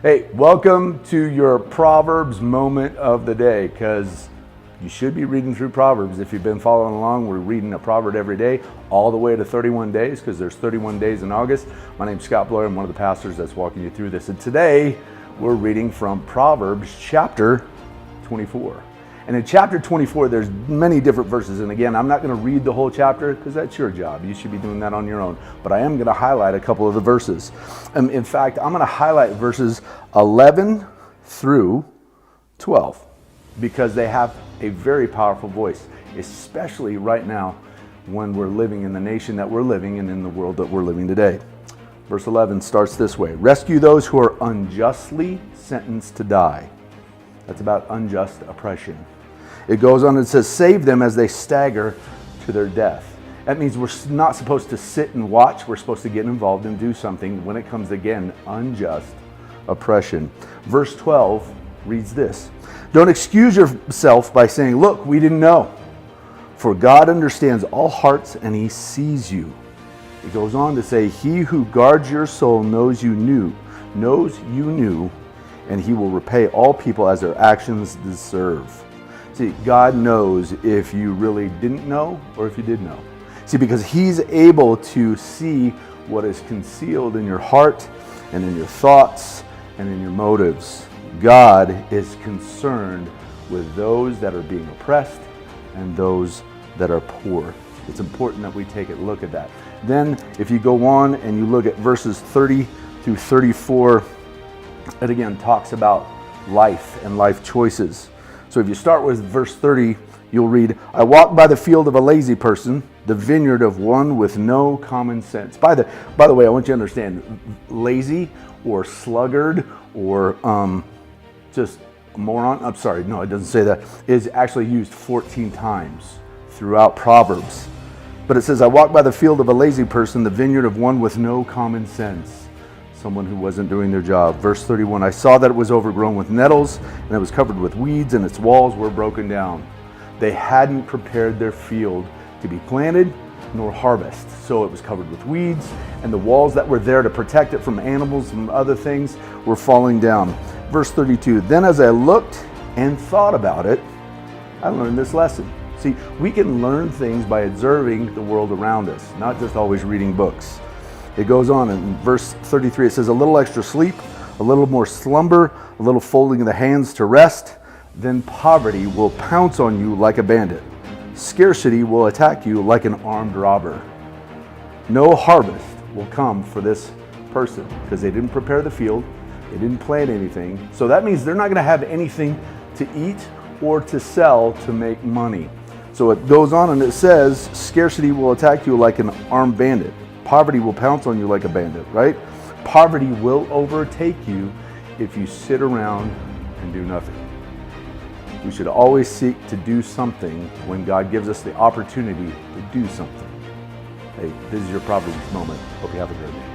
Hey, welcome to your Proverbs moment of the day, because you should be reading through Proverbs. If you've been following along, we're reading a proverb every day, all the way to 31 days, because there's 31 days in August. My name's Scott Bloyer. I'm one of the pastors that's walking you through this. And today, we're reading from Proverbs chapter 24. And in chapter 24, there's many different verses. And again, I'm not going to read the whole chapter because that's your job. You should be doing that on your own. But I am going to highlight a couple of the verses. In fact, I'm going to highlight verses 11 through 12 because they have a very powerful voice, especially right now when we're living in the nation that we're living and in the world that we're living today. Verse 11 starts this way: rescue those who are unjustly sentenced to die. That's about unjust oppression. It goes on and says, save them as they stagger to their death. That means we're not supposed to sit and watch. We're supposed to get involved and do something when it comes, again, unjust oppression. Verse 12 reads this: don't excuse yourself by saying, look, we didn't know. For God understands all hearts and he sees you. It goes on to say, he who guards your soul knows you knew, and he will repay all people as their actions deserve. See, God knows if you really didn't know or if you did know. See, because he's able to see what is concealed in your heart and in your thoughts and in your motives. God is concerned with those that are being oppressed and those that are poor. It's important that we take a look at that. Then, if you go on and you look at verses 30 through 34, it again talks about life and life choices. So if you start with verse 30, you'll read, I walk by the field of a lazy person, the vineyard of one with no common sense. By the way, I want you to understand, lazy or sluggard or just moron, I'm sorry, no, it doesn't say that, is actually used 14 times throughout Proverbs. But it says, I walk by the field of a lazy person, the vineyard of one with no common sense. Someone who wasn't doing their job. Verse 31, I saw that it was overgrown with nettles, and it was covered with weeds, and its walls were broken down. They hadn't prepared their field to be planted nor harvest, so it was covered with weeds, and the walls that were there to protect it from animals and other things were falling down. Verse 32, then as I looked and thought about it, I learned this lesson. See, we can learn things by observing the world around us, not just always reading books. It goes on in verse 33, it says, a little extra sleep, a little more slumber, a little folding of the hands to rest, then poverty will pounce on you like a bandit. Scarcity will attack you like an armed robber. No harvest will come for this person because they didn't prepare the field, they didn't plant anything. So that means they're not going to have anything to eat or to sell to make money. So it goes on and it says, scarcity will attack you like an armed bandit. Poverty will pounce on you like a bandit, right? Poverty will overtake you if you sit around and do nothing. We should always seek to do something when God gives us the opportunity to do something. Hey, this is your Proverbs moment. Hope you have a great day.